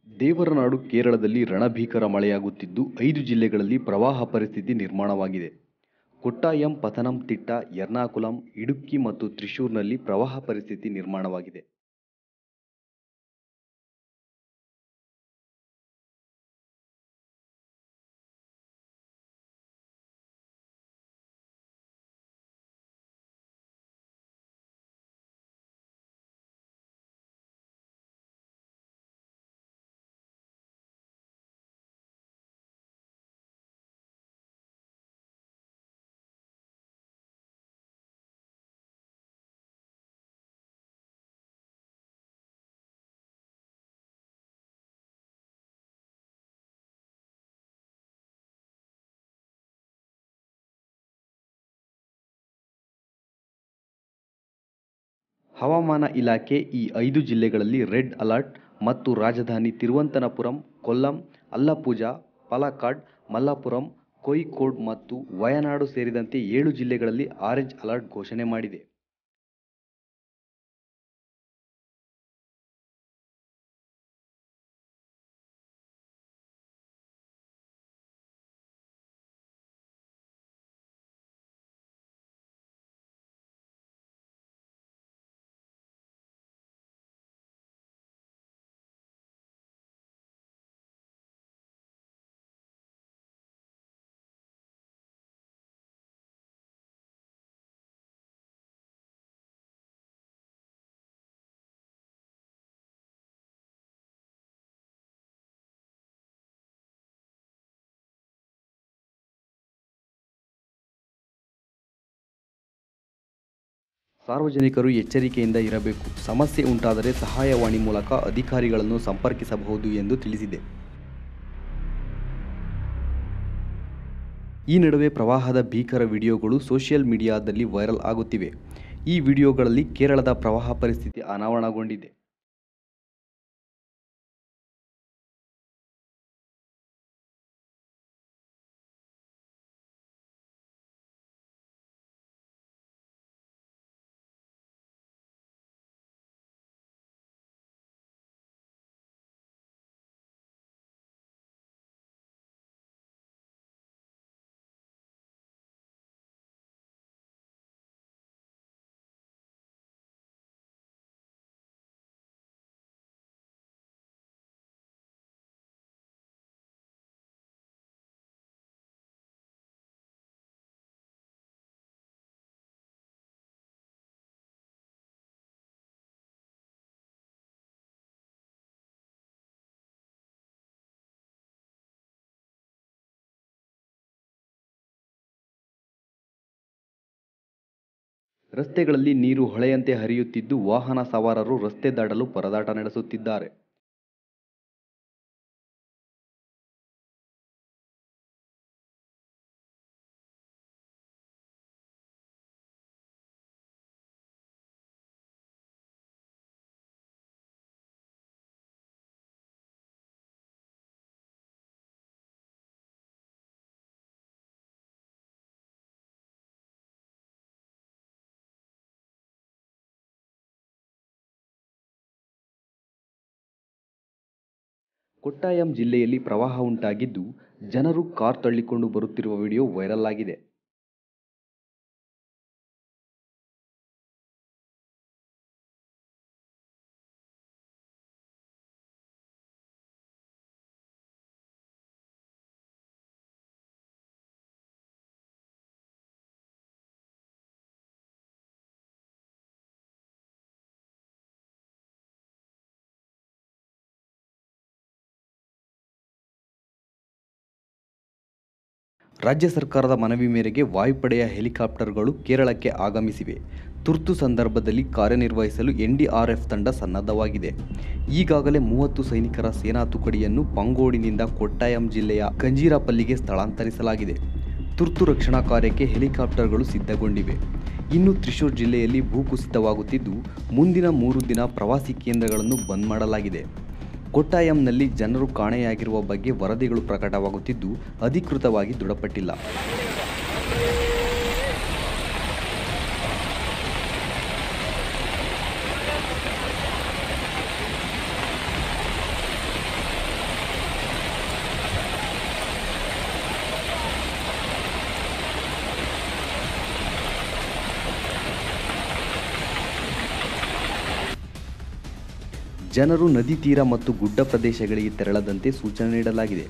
ದೇವರನಾಡು ಕೇರಳದಲ್ಲಿ ರಣಭೀಕರ ಮಳೆಯಾಗುತ್ತಿದ್ದು 5 ಜಿಲ್ಲೆಗಳಲ್ಲಿ ಪ್ರವಾಹ ಪರಿಸ್ಥಿತಿ ನಿರ್ಮಾಣವಾಗಿದೆ. ಕೊಟ್ಟಾಯಂ, ಪತನಂತಿಟ್ಟ, ಎರ್ನಾಕುಲಂ, ಇಡುಕ್ಕಿ ಮತ್ತು ತ್ರಿಶೂರ್ನಲ್ಲಿ ಪ್ರವಾಹ ಪರಿಸ್ಥಿತಿ ನಿರ್ಮಾಣವಾಗಿದೆ. ಹವಾಮಾನ ಇಲಾಖೆ ಈ 5 ಜಿಲ್ಲೆಗಳಲ್ಲಿ ರೆಡ್ ಅಲರ್ಟ್ ಮತ್ತು ರಾಜಧಾನಿ ತಿರುವನಂತಪುರಂ, ಕೊಲ್ಲಂ, ಅಲಪ್ಪುಜಾ, ಪಾಲಕ್ಕಾಡ್, ಮಲಪ್ಪುರಂ, ಕೋಯಿಕೋಡ್ ಮತ್ತು ವಯನಾಡು ಸೇರಿದಂತೆ 7 ಜಿಲ್ಲೆಗಳಲ್ಲಿ ಆರೆಂಜ್ ಅಲರ್ಟ್ ಘೋಷಣೆ ಮಾಡಿದೆ. ಸಾರ್ವಜನಿಕರು ಎಚ್ಚರಿಕೆಯಿಂದ ಇರಬೇಕು. ಸಮಸ್ಯೆ ಉಂಟಾದರೆ ಸಹಾಯವಾಣಿ ಮೂಲಕ ಅಧಿಕಾರಿಗಳನ್ನು ಸಂಪರ್ಕಿಸಬಹುದು ಎಂದು ತಿಳಿಸಿದೆ. ಈ ನಡುವೆ ಪ್ರವಾಹದ ಭೀಕರ ವಿಡಿಯೋಗಳು ಸೋಷಿಯಲ್ ಮೀಡಿಯಾದಲ್ಲಿ ವೈರಲ್ ಆಗುತ್ತಿವೆ. ಈ ವಿಡಿಯೋಗಳಲ್ಲಿ ಕೇರಳದ ಪ್ರವಾಹ ಪರಿಸ್ಥಿತಿ ಅನಾವರಣಗೊಂಡಿದೆ. ರಸ್ತೆಗಳಲ್ಲಿ ನೀರು ಹೊಳೆಯಂತೆ ಹರಿಯುತ್ತಿದ್ದು, ವಾಹನ ಸವಾರರು ರಸ್ತೆ ದಾಟಲು ಪರದಾಟ ನಡೆಸುತ್ತಿದ್ದಾರೆ. ಕೊಟ್ಟಾಯಂ ಜಿಲ್ಲೆಯಲ್ಲಿ ಪ್ರವಾಹ ಉಂಟಾಗಿದ್ದು, ಜನರು ಕಾರ್ ತಳ್ಳಿಕೊಂಡು ಬರುತ್ತಿರುವ ವಿಡಿಯೋ ವೈರಲ್ ಆಗಿದೆ. ರಾಜ್ಯ ಸರ್ಕಾರದ ಮನವಿ ಮೇರೆಗೆ ವಾಯುಪಡೆಯ ಹೆಲಿಕಾಪ್ಟರ್ಗಳು ಕೇರಳಕ್ಕೆ ಆಗಮಿಸಿವೆ. ತುರ್ತು ಸಂದರ್ಭದಲ್ಲಿ ಕಾರ್ಯನಿರ್ವಹಿಸಲು ಎನ್ಡಿಆರ್ಎಫ್ ತಂಡ ಸನ್ನದ್ಧವಾಗಿದೆ. ಈಗಾಗಲೇ 30 ಸೈನಿಕರ ಸೇನಾ ತುಕಡಿಯನ್ನು ಪಂಗೋಡಿನಿಂದ ಕೊಟ್ಟಾಯಂ ಜಿಲ್ಲೆಯ ಕಂಜೀರಪಲ್ಲಿಗೆ ಸ್ಥಳಾಂತರಿಸಲಾಗಿದೆ. ತುರ್ತು ರಕ್ಷಣಾ ಕಾರ್ಯಕ್ಕೆ ಹೆಲಿಕಾಪ್ಟರ್ಗಳು ಸಿದ್ಧಗೊಂಡಿವೆ. ಇನ್ನು ತ್ರಿಶೂರ್ ಜಿಲ್ಲೆಯಲ್ಲಿ ಭೂಕುಸಿತವಾಗುತ್ತಿದ್ದು, ಮುಂದಿನ 3 ದಿನ ಪ್ರವಾಸಿ ಕೇಂದ್ರಗಳನ್ನು ಬಂದ್ ಮಾಡಲಾಗಿದೆ. ಕೊಟ್ಟಾಯಂನಲ್ಲಿ ಜನರು ಕಾಣೆಯಾಗಿರುವ ಬಗ್ಗೆ ವರದಿಗಳು ಪ್ರಕಟವಾಗುತ್ತಿದ್ದು, ಅಧಿಕೃತವಾಗಿ ದೃಢಪಟ್ಟಿಲ್ಲ. ಜನರು ನದಿ ತೀರ ಮತ್ತು ಗುಡ್ಡ ಪ್ರದೇಶಗಳಿಗೆ ತೆರಳದಂತೆ ಸೂಚನೆ ನೀಡಲಾಗಿದೆ.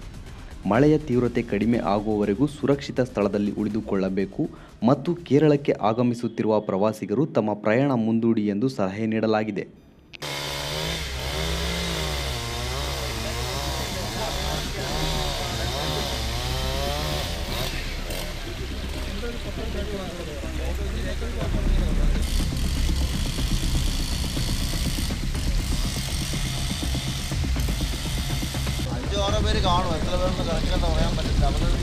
ಮಳೆಯ ತೀವ್ರತೆ ಕಡಿಮೆ ಆಗುವವರೆಗೂ ಸುರಕ್ಷಿತ ಸ್ಥಳದಲ್ಲಿ ಉಳಿದುಕೊಳ್ಳಬೇಕು ಮತ್ತು ಕೇರಳಕ್ಕೆ ಆಗಮಿಸುತ್ತಿರುವ ಪ್ರವಾಸಿಗರು ತಮ್ಮ ಪ್ರಯಾಣ ಮುಂದೂಡಿ ಎಂದು ಸಲಹೆ ನೀಡಲಾಗಿದೆ. ഓരോ പേര് കാണും, എത്ര പേരെന്ന് കണക്കിലെന്ന് പറയാൻ പറ്റില്ല. അവരുടെ